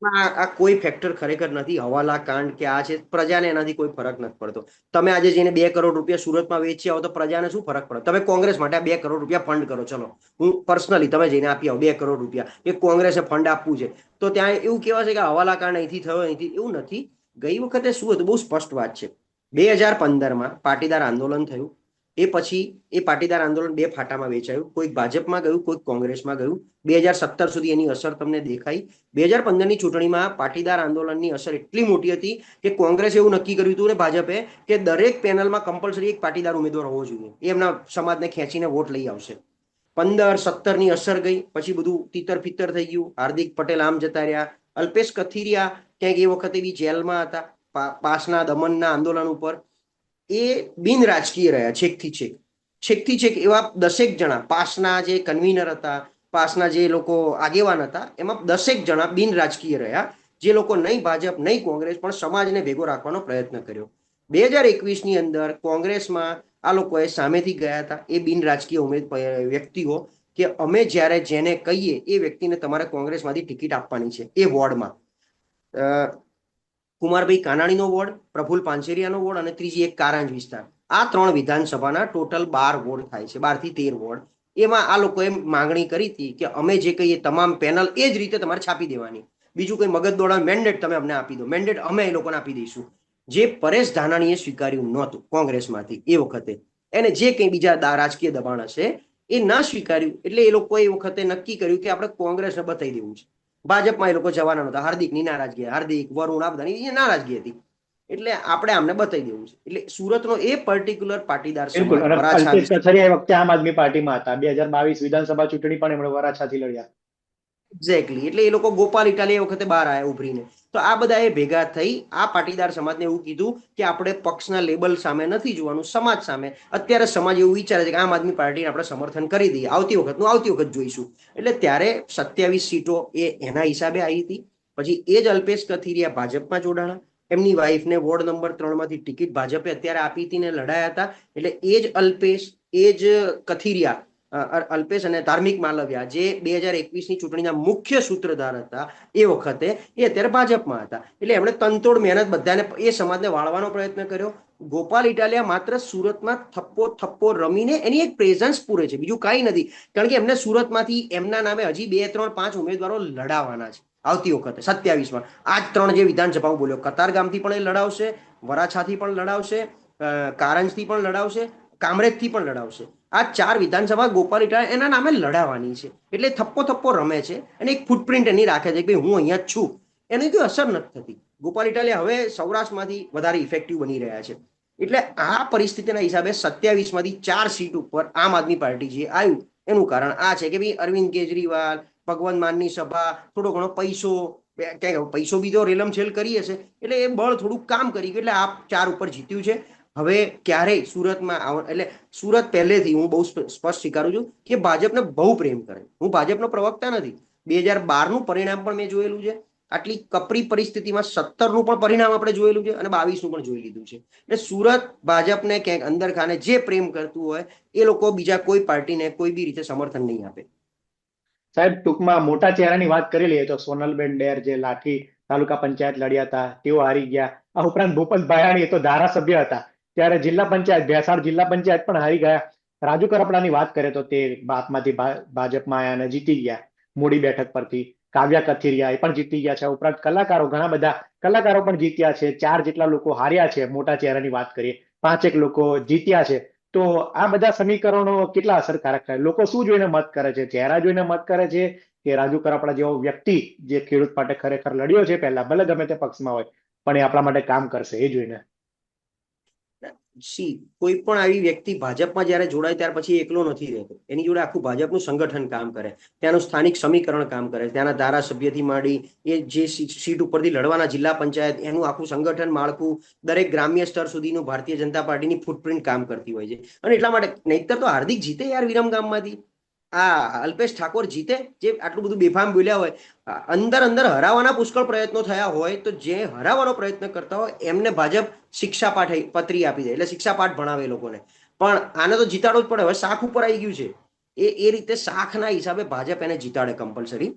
આ કોઈ ફેક્ટર ખરેખર નથી. હવાલા કાંડ કે આ છે, પ્રજાને એનાથી કોઈ ફરક નથી પડતો. તમે આજે જઈને 2 કરોડ રૂપિયા સુરતમાં વેચી આવો તો પ્રજાને શું ફરક પડે? તમે કોંગ્રેસ માટે 2 કરોડ રૂપિયા ફંડ કરો, ચલો હું પર્સનલી તમે જઈને આપી આવો 2 કરોડ રૂપિયા, એ કોંગ્રેસે ફંડ આપવું છે તો ત્યાં એવું કહેવાય છે કે હવાલા કાંડ અહીંથી થયો, અહીંથી. એવું નથી. ગઈ વખતે શું હતું? બહુ સ્પષ્ટ વાત છે. 2015માં પાટીદાર આંદોલન થયું. એ પછી એ પાટીદાર આંદોલન 2 ફાટામાં વેચાયું. કોઈક ભાજપમાં ગયું, કોઈક કોંગ્રેસમાં ગયું. 2017 સુધી એની અસર તમને દેખાઈ. 2015ની ચૂંટણીમાં પાટીદાર આંદોલનની અસર એટલી મોટી હતી કે કોંગ્રેસે એવું નક્કી કર્યું હતું ને ભાજપે કે દરેક પેનલમાં કમ્પલસરી એક પાટીદાર ઉમેદવાર હોવો જોઈએ, એ એમના સમાજને ખેંચીને વોટ લઈ આવશે. 15-17ની અસર ગઈ, પછી બધું તીતર ફિતર થઈ ગયું. હાર્દિક પટેલ આમ જતા રહ્યા. અલ્પેશ કથિરિયા ક્યાંક એ વખતે બી જેલમાં હતા પાસના દમનના આંદોલન ઉપર. એ બિન રાજકીય રહ્યા છેકથી છેક એવા 10 જણા પાસના જે કન્વીનર હતા, પાસના જે લોકો આગેવાન હતા, એમાં 10 જણા બિન રાજકીય રહ્યા, જે લોકો નહીં ભાજપ નહીં કોંગ્રેસ પણ સમાજને ભેગો રાખવાનો પ્રયત્ન કર્યો. 2021ની અંદર કોંગ્રેસમાં આ લોકોએ સામેથી ગયા હતા, એ બિન રાજકીય વ્યક્તિઓ, કે અમે જ્યારે જેને કહીએ એ વ્યક્તિને તમારે કોંગ્રેસમાંથી ટિકિટ આપવાની છે. એ વોર્ડમાં કુમારભાઈ કાનાણીનો વોર્ડ, પ્રફુલ પાનસેરિયાનો વોર્ડ અને ત્રીજી એક કારંજ વિસ્તાર. આ 3 વિધાનસભાના ટોટલ 12 વોર્ડ થાય છે, 12 થી 13 વોર્ડ. એમાં આ લોકોએ માંગણી કરી હતી કે અમે જે કહીએ તમામ પેનલ એ જ રીતે તમારે છાપી દેવાની. બીજું કોઈ મગજ દોડા મેન્ડેટ તમે અમને આપી દો, મેન્ડેટ અમે એ લોકોને આપી દઈશું. જે પરેશ ધાનાણીએ સ્વીકાર્યું નહોતું કોંગ્રેસમાંથી એ વખતે, એને જે કંઈ બીજા રાજકીય દબાણ હશે એ ના સ્વીકાર્યું. એટલે એ લોકોએ એ વખતે નક્કી કર્યું કે આપણે કોંગ્રેસને બતાવી દેવું છે. ભાજપમાં એ લોકો જવાના નહોતા. હાર્દિકની નારાજગી, હાર્દિક, વરુણ, આ બધાની નારાજગી હતી. એટલે આપણે આમને બતાવી દેવું છે. એટલે સુરતનો એ પર્ટિક્યુલર પાટીદાર બિલકુલ. સમાજ અને વરાછા અલ્પેશ કથિરિયા એ વખતે આમ આદમી પાર્ટીમાં હતા. 2022 વિધાનસભા ચૂંટણી પણ એમણે વરાછાથી લડ્યા. એક્ઝેક્ટલી. એટલે એ લોકો ગોપાલ ઇટાલિયા એ વખતે બહાર આવ્યા ઉભરીને. તો આ બધા એ ભેગા થઈ આ પાટીદાર સમાજને એવું કીધું કે આપણે પક્ષના લેબલ સામે નથી જોવાનું, સમાજ સામે. અત્યારે સમાજ એવું વિચારે છે કે આમ આદમી પાર્ટીને આપણે સમર્થન કરી દઈએ, આવતી વખત જોઈશું. એટલે ત્યારે 27 સીટો એ એના હિસાબે આવી હતી. પછી એ જ અલ્પેશ કથિરિયા ભાજપમાં જોડાણા. એમની વાઈફને વોર્ડ નંબર 3માંથી ટિકિટ ભાજપે અત્યારે આપી હતી ને લડાયા હતા. એટલે એ જ અલ્પેશ, એ જ કથિરિયા, અલ્પેશ અને ધાર્મિક માલવિયા, જે 2021ની ચૂંટણીના મુખ્ય સૂત્રધાર હતા એ વખતે, એ અત્યારે ભાજપમાં હતા. એટલે એમણે તનતોડ મહેનત બધાને એ સમાજને વાળવાનો પ્રયત્ન કર્યો. ગોપાલ ઇટાલિયા માત્ર સુરતમાં થપ્પો રમીને એની એક પ્રેઝન્સ પૂરે છે, બીજું કાંઈ નથી. કારણ કે એમને સુરતમાંથી એમના નામે હજી 2, 3, 5 ઉમેદવારો લડાવવાના છે આવતી વખતે 27માં. આ જ 3 જે વિધાનસભાઓ બોલ્યો, કતારગામથી પણ એ લડાવશે, વરાછાથી પણ લડાવશે, કારંજથી પણ લડાવશે, કામરેજથી પણ લડાવશે. આ 4 વિધાનસભા ગોપાલ ઇટાલિયા એના નામે લડાવવાની છે. એટલે થપ્પો રમે છે અને એક ફૂટપ્રિન્ટ એની રાખે છે કે હું અહીંયા જ છું. એની કોઈ અસર નથી થતી. ગોપાલ ઇટાલિયા હવે સૌરાષ્ટ્રમાંથી વધારે ઇફેક્ટિવ બની રહ્યા છે. એટલે આ પરિસ્થિતિના હિસાબે 27માંથી 4 સીટ ઉપર આમ આદમી પાર્ટી જે આવ્યું એનું કારણ આ છે કે ભાઈ અરવિંદ કેજરીવાલ, ભગવંત માનની સભા, થોડો ઘણો પૈસો બી તો રેલમછેલ કરી હશે, એટલે એ બળ થોડું કામ કરી ગયું. એટલે આ 4 ઉપર જીત્યું છે. હવે ક્યારેય સુરતમાં એટલે સુરત પહેલેથી હું બહુ સ્પષ્ટ સ્વીકારું છું કે ભાજપને બહુ પ્રેમ કરે. હું ભાજપનો પ્રવક્તા નથી. 2012નું પરિણામ પણ મેં જોયેલું છે. આટલી કપરી પરિસ્થિતિમાં 17નું પણ પરિણામ આપણે જોયેલું છે અને 22નું પણ જોઈ લીધું છે. એટલે સુરત ભાજપને ક્યાંક અંદર ખાને જે પ્રેમ કરતું હોય એ લોકો બીજા કોઈ પાર્ટીને કોઈ બી રીતે સમર્થન નહીં આપે. સાહેબ, ટૂંકમાં મોટા ચહેરાની વાત કરી લઈએ તો સોનલબેન ડેર, જે લાઠી તાલુકા પંચાયત લડ્યા હતા, તેઓ હારી ગયા. આ ઉપરાંત ભૂપત ભાયાણી, એ તો ધારાસભ્ય હતા, ત્યારે જિલ્લા પંચાયત, ભેસાણ જિલ્લા પંચાયત પણ હારી ગયા. રાજુ કરપડાની વાત કરીએ તો તે બાપમાંથી ભાજપમાં આવ્યા અને જીતી ગયા મૂડી બેઠક પરથી. કાવ્યા કથિરિયા એ પણ જીતી ગયા છે. ઉપરાંત કલાકારો, ઘણા બધા કલાકારો પણ જીત્યા છે. 4 જેટલા લોકો હાર્યા છે. મોટા ચહેરાની વાત કરીએ, 5 લોકો જીત્યા છે. તો આ બધા સમીકરણો કેટલા અસરકારક થાય? લોકો શું જોઈને મત કરે છે? ચહેરા જોઈને મત કરે છે કે રાજુ કરપડા જેવો વ્યક્તિ, જે ખેડૂત માટે ખરેખર લડ્યો છે પહેલા, ભલે ગમે તે પક્ષમાં હોય, પણ એ આપણા માટે કામ કરશે એ જોઈને? કોઈ પણ આવી વ્યક્તિ ભાજપમાં જ્યારે જોડાય ત્યાર પછી એકલો નથી રહેતો. એની જોડે આખું ભાજપનું સંગઠન કામ કરે, ત્યાંનું સ્થાનિક સમીકરણ કામ કરે, ત્યાંના ધારાસભ્યથી માંડી એ જે સીટ ઉપરથી લડવાના જિલ્લા પંચાયત, એનું આખું સંગઠન માળખું, દરેક ગ્રામ્ય સ્તર સુધીનું ભારતીય જનતા પાર્ટીની ફૂટપ્રિન્ટ કામ કરતી હોય છે. અને એટલા માટે નહીતર તો હાર્દિક જીતે યાર વિરમગામમાંથી. આ અલ્પેશ ઠાકોર જીતે, જે આટલું બધું બેફામ બોલ્યા હોય, અંદર અંદર હરાવવાના પુષ્કળ પ્રયત્નો થયા હોય, તો જે હરાવવાનો પ્રયત્ન કરતા હોય એમને ભાજપ શિક્ષા પાઠ પત્રી આપી દે, એટલે શિક્ષા પાઠ ભણાવે એ લોકોને. પણ આને તો જીતાડવો જ પડે, હવે શાખ ઉપર આવી ગયું છે. એ રીતે શાખના હિસાબે ભાજપ એને જીતાડે કમ્પલસરી.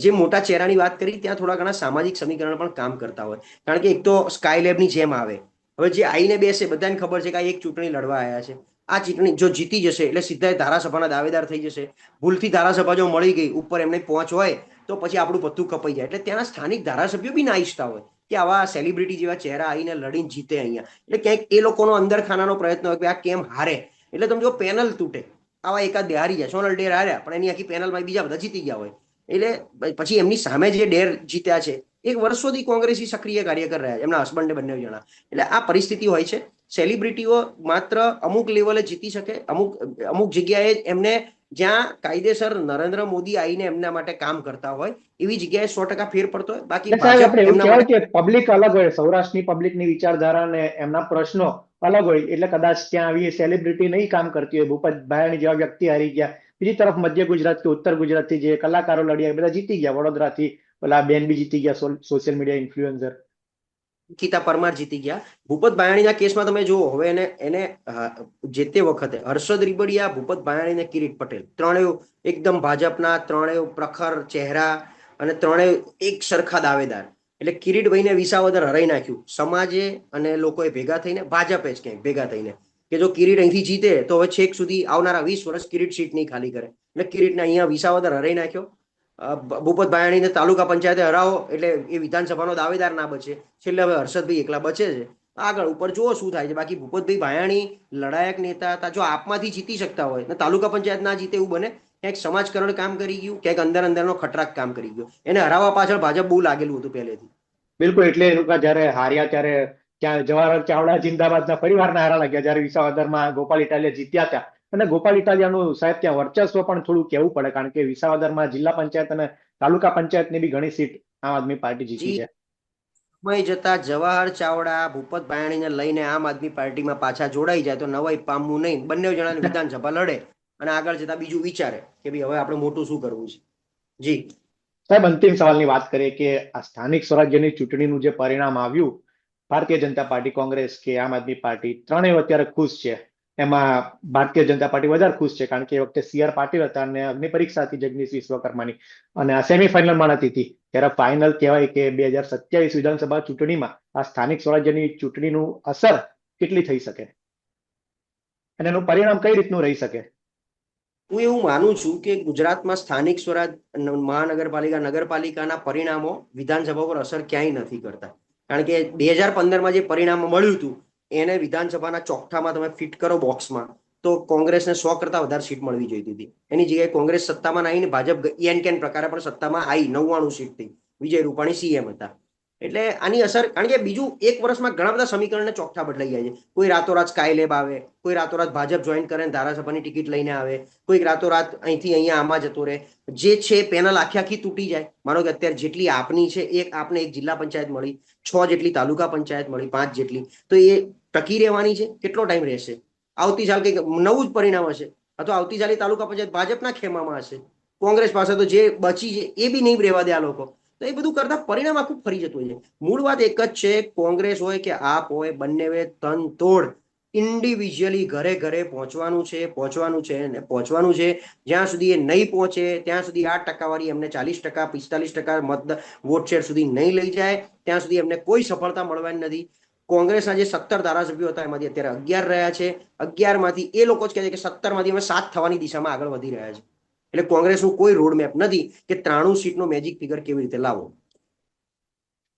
જે મોટા ચહેરાની વાત કરી ત્યાં થોડા ઘણા સામાજિક સમીકરણ પણ કામ કરતા હોય, કારણ કે એક તો સ્કાયલેબની જેમ આવે. હવે જે આઈને બેસે બધાને ખબર છે કે આ એક ચૂંટણી લડવા આવ્યા છે, આ ચૂંટણી જો જીતી જશે એટલે સીધા ધારાસભાના દાવેદાર થઈ જશે. ભૂલથી ધારાસભા જો મળી ગઈ, ઉપર એમને પહોંચ હોય, તો પછી આપણું પત્તું કપાઈ જાય. એટલે ત્યાંના સ્થાનિક ધારાસભ્યો બી ના ઈચ્છતા હોય કે આવા સેલિબ્રિટી જેવા ચહેરા આવીને લડીને જીતે અહીંયા. એટલે ક્યાંક એ લોકોનો અંદર ખાનાનો પ્રયત્ન હોય કે આ કેમ હારે. એટલે તમે જો પેનલ તૂટે, આવા એકાદ બે હારી જાય, સોનલ ડેર હાર્યા, પણ એની આખી પેનલમાં બીજા બધા જીતી ગયા હોય. એટલે પછી એમની સામે જે ડેર જીત્યા છે, એક વર્ષોથી કોંગ્રેસી સક્રિય કાર્યકર રહ્યા, એમના હસબન્ડને બંને જણા. એટલે આ પરિસ્થિતિ હોય છે. સેલિબ્રિટીઓ માત્ર અમુક લેવલે જીતી શકે, અમુક જગ્યાએ એમને જ્યાં કાયદેસર નરેન્દ્ર મોદી આવીને એમના માટે કામ કરતા હોય એવી જગ્યાએ 100% ફેર પડતો હોય. બાકી એટલે સાહેબ આપણે ભાજપ એવું એમના કહેવાય માટે કે પબ્લિક અલગ હોય, સૌરાષ્ટ્રની પબ્લિકની વિચારધારા અને એમના પ્રશ્નો અલગ હોય, એટલે કદાચ ત્યાં આવી સેલિબ્રિટી નહીં કામ કરતી હોય. ભૂપત ભાયાણી જેવા વ્યક્તિ હારી ગયા. બીજી તરફ મધ્ય ગુજરાત કે ઉત્તર ગુજરાતથી જે કલાકારો લડ્યા એ બધા જીતી ગયા. વડોદરાથી પેલા બેન બી જીતી ગયા, social media influencer. Geeta Parmar જીતી ગયા. ભૂપત ભાયાણીના કેસમાં તમે જુઓ, હવે એને જે તે વખતે હર્ષદ રીબડિયા, ભૂપત ભાયાણી અને કિરીટ પટેલ ત્રણેય એકદમ ભાજપના, ત્રણેય પ્રખર ચહેરા અને ત્રણેય એક સરખા દાવેદાર. એટલે કિરીટભાઈને વિસાવદર હરાઈ નાખ્યું સમાજે અને લોકોએ ભેગા થઈને, ભાજપે જ ક્યાંક ભેગા થઈને, કે જો કિરીટ અહીંથી જીતે તો હવે છેક સુધી આવનારા 20 વર્ષ કિરીટ સીટ નહીં ખાલી કરે. એટલે કિરીટને અહીંયા વિસાવદર હરાઈ નાખ્યો. ભૂપત ભાયાણીને તાલુકા પંચાયતે હરાવો એટલે એ વિધાનસભાનો દાવેદાર ના બચે. છેલ્લે હવે હર્ષદભાઈ એકલા બચે છે. આગળ ઉપર જુઓ શું થાય છે. બાકી ભૂપતભાઈ ભાયાણી લડાયક નેતા હતા. જો આપમાંથી જીતી શકતા હોય ને તાલુકા પંચાયત ના જીતે એવું બને, ક્યાંક સમાજકરણ કામ કરી ગયું, ક્યાંક અંદર અંદરનો ખટરાક કામ કરી ગયો. એને હરાવવા પાછળ ભાજપ બહુ લાગેલું હતું પહેલેથી. બિલકુલ. એટલે એ લોકો જયારે હાર્યા ત્યારે ત્યાં જવાહર ચાવડા જિંદાબાદના પરિવારના હારા લાગ્યા. જયારે વિસાવદરમાં ગોપાલ ઇટાલિયા જીત્યા હતા, અને ગોપાલ ઇટાલિયાનું સાહેબ ત્યાં વર્ચસ્વ પણ થોડું કહેવું પડે, કારણ કે વિસાવદરમાં જિલ્લા પંચાયત અને તાલુકા પંચાયતની બી ઘણી સીટ આમ આદમી પાર્ટી જીતી છે. સમય જતા જવાહર ચાવડા ભૂપત ભાયાણીને લઈને આમ આદમી પાર્ટીમાં પાછા જોડાઈ જાય તો નવાઈ પામવું નહીં. બંને જણાને વિધાનસભા લડે અને આગળ જતા બીજું વિચારે કે ભાઈ હવે આપણે મોટું શું કરવું છે. જી સાહેબ, અંતિમ સવાલની વાત કરીએ કે આ સ્થાનિક સ્વરાજ્યની ચૂંટણીનું જે પરિણામ આવ્યું, ભારતીય જનતા પાર્ટી, કોંગ્રેસ કે આમ આદમી પાર્ટી ત્રણેય અત્યારે ખુશ છે. એમાં ભારતીય જનતા પાર્ટી વધારે ખુશ છે, કારણ કે એ વખતે CR પાટીલ હતા અને અગ્નિ પરીક્ષા હતી જગદીશ વિશ્વકર્માની, અને આ સેમીફાઇનલમાં નથી હતી. ત્યારે ફાઇનલ કહેવાય કે 2027 વિધાનસભા ચૂંટણીમાં આ સ્થાનિક સ્વરાજ્યની ચૂંટણીનું અસર કેટલી થઈ શકે અને એનું પરિણામ કઈ રીતનું રહી શકે? હું એવું માનું છું કે ગુજરાતમાં સ્થાનિક સ્વરાજ, મહાનગરપાલિકા, નગરપાલિકાના પરિણામો વિધાનસભા પર અસર ક્યાંય નથી કરતા. કારણ કે 2015માં જે પરિણામ મળ્યું હતું એને વિધાનસભાના ચોકઠામાં તમે ફિટ કરો બોક્સમાં, તો કોંગ્રેસને 100 કરતા વધારે સીટ મળવી જોઈતી હતી. એની જગ્યાએ કોંગ્રેસ સત્તામાં આવીને ભાજપ એન કેન પ્રકારે પણ સત્તામાં આવી, 99 સીટ થઈ. વિજય રૂપાણી CM હતા. એટલે આની અસર, કારણ કે બીજું એક વર્ષમાં ઘણા બધા સમીકરણને ચોકઠા બદલાઈ જાય છે. કોઈ રાતોરાત સ્કાયલેબ આવે, કોઈ રાતોરાત ભાજપ જોઈન કરે ધારાસભાની ટિકિટ લઈને આવે, કોઈક રાતોરાત અહીંથી અહીંયા આમાં જતો રહે. જે છે પેનલ આખી આખી તૂટી જાય. માનો કે અત્યારે જેટલી આપની છે, આપને એક જિલ્લા પંચાયત મળી, 6 જેટલી તાલુકા પંચાયત મળી, 5 જેટલી, તો એ ટકી રહેવાની છે? કેટલો ટાઈમ રહેશે? આવતી સાલ કંઈક નવું જ પરિણામ હશે, અથવા આવતી સાલે તાલુકા પંચાયત ભાજપના ખેમામાં હશે. કોંગ્રેસ પાસે તો જે બચી છે એ બી નહીં રહેવા દે આ લોકો. તો એ બધું કરતા પરિણામ આખું ફરી જતું હોય છે. મૂળ વાત એક જ છે, કોંગ્રેસ હોય કે આપ હોય, બંને તન તોડ ઇન્ડિવિજ્યુઅલી ઘરે ઘરે પહોંચવાનું છે અને પહોંચવાનું છે. જ્યાં સુધી એ નહીં પહોંચે ત્યાં સુધી આ ટકાવારી એમને 40%, 45% વોટ શેર સુધી નહીં લઈ જાય, ત્યાં સુધી એમને કોઈ સફળતા મળવાની નથી. કોંગ્રેસના જે 17 ધારાસભ્યો હતા એમાંથી અત્યારે 11 રહ્યા છે. 11 માંથી એ લોકો જ કહે છે કે 17 માંથી અમે 7 થવાની દિશામાં આગળ વધી રહ્યા છે. એટલે કોંગ્રેસનું કોઈ રોડમેપ નથી કે 93 સીટનો મેજિક ફિગર કેવી રીતે લાવવો.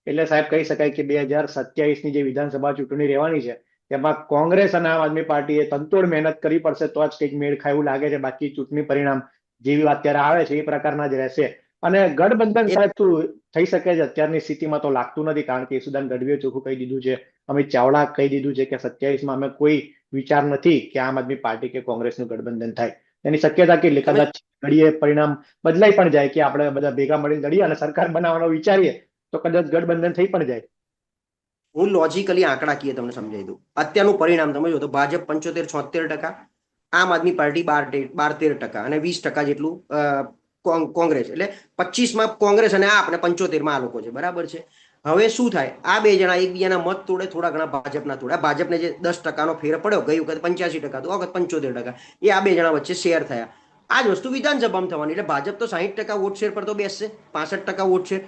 એટલે સાહેબ કહી શકાય કે 2027ની જે વિધાનસભા ચૂંટણી રહેવાની છે તેમાં કોંગ્રેસ અને આમ આદમી પાર્ટીએ તનતોડ મહેનત કરવી પડશે, તો જ કંઈક મેળ ખાય એવું લાગે છે. બાકી ચૂંટણી પરિણામ જેવી અત્યારે આવે છે એ પ્રકારના જ રહેશે. અને ગઠબંધન સાહેબ શું થઈ શકે છે અત્યારની સ્થિતિમાં તો લાગતું નથી, કારણ કે ઈસુદાન ગઢવીએ ચોખ્ખું કહી દીધું છે, અમિત ચાવડા કહી દીધું છે કે 27માં અમે કોઈ વિચાર નથી કે આમ આદમી પાર્ટી કે કોંગ્રેસનું ગઠબંધન થાય. એની શક્યતા કેટલી? કદાચ ઘડીએ પરિણામ બદલાઈ પણ જાય કે આપણે બધા ભેગા મળીને લડીએ અને સરકાર બનાવવાનો વિચારીએ તો કદાચ ગઠબંધન થઈ પણ જાય. હું લોજિકલી આંકડાકીય તમને સમજાવી દઉં. અત્યારનું પરિણામ તમે જો તો ભાજપ 75-76%, આમ આદમી પાર્ટી 12-13% અને 20% જેટલું કોંગ્રેસ, એટલે 25માં કોંગ્રેસ અને આપ, અને 75માં આ લોકો છે. બરાબર છે. હવે શું થાય, આ બે જણા એકબીજાના મત તોડે, થોડા ઘણા ભાજપના તોડે. ભાજપને જે 10%નો ફેર પડ્યો ગઈ વખત 85%, તો વખત 75%, એ આ બે જણા વચ્ચે શેર થયા. આ જ વસ્તુ વિધાનસભામાં થવાની. એટલે ભાજપ તો 60% વોટ શેર પર તો બેસશે, 65% વોટ શેર,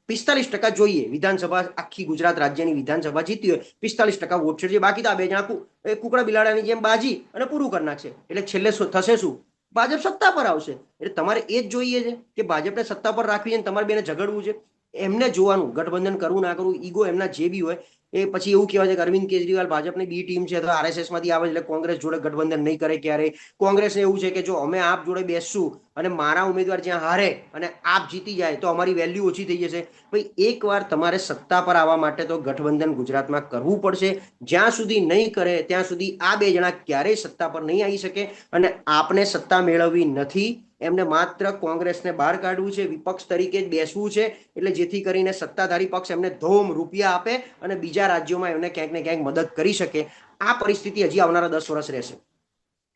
45% જોઈએ વિધાનસભા, આખી ગુજરાત રાજ્યની વિધાનસભા જીતી હોય 45% વોટ શેર, જે બાકી તો આ બે જણા કુકડા બિલાડાની જેમ બાજી અને પૂરું કરી નાખશે. એટલે છેલ્લે થશે શું, ભાજપ સત્તા પર આવશે. એટલે તમારે એ જ જોઈએ છે કે ભાજપને સત્તા પર રાખવી છે, તમારે બેને ઝઘડવું છે. એમને જોવાનું ગઠબંધન કરવું ના કરવું, ઈગો એમના જે બી હોય એ. પછી એવું કહેવાય છે કે અરવિંદ કેજરીવાલ ભાજપની બી ટીમ છે, તો RSS માંથી આવે, એટલે કોંગ્રેસ જોડે ગઠબંધન નહીં કરે ક્યારેય. કોંગ્રેસને એવું છે કે જો અમે આપ જોડે બેસશું અને મારા ઉમેદવાર જ્યાં હારે અને આપ જીતી જાય તો અમારી વેલ્યુ ઓછી થઈ જશે. ભાઈ, એકવાર તમારે સત્તા પર આવવા માટે તો ગઠબંધન ગુજરાતમાં કરવું પડશે. જ્યાં સુધી નહીં કરે ત્યાં સુધી આ બે જણા ક્યારેય સત્તા પર નહીં આવી શકે. અને આપને સત્તા મેળવવી નથી, એમને માત્ર કોંગ્રેસને બહાર કાઢવું છે, વિપક્ષ તરીકે જ બેસવું છે. એટલે જેથી કરીને સત્તાધારી પક્ષ એમને ધોમ રૂપિયા આપે અને બીજા રાજ્યોમાં એમને ક્યાંક ને ક્યાંક મદદ કરી શકે. આ પરિસ્થિતિ હજી આવનારા 10 વર્ષ રહેશે.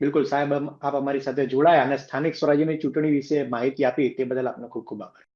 બિલકુલ સાહેબ, આપ અમારી સાથે જોડાયા અને સ્થાનિક સ્વરાજ્યની ચૂંટણી વિશે માહિતી આપી તે બદલ આપનો ખૂબ ખૂબ આભાર.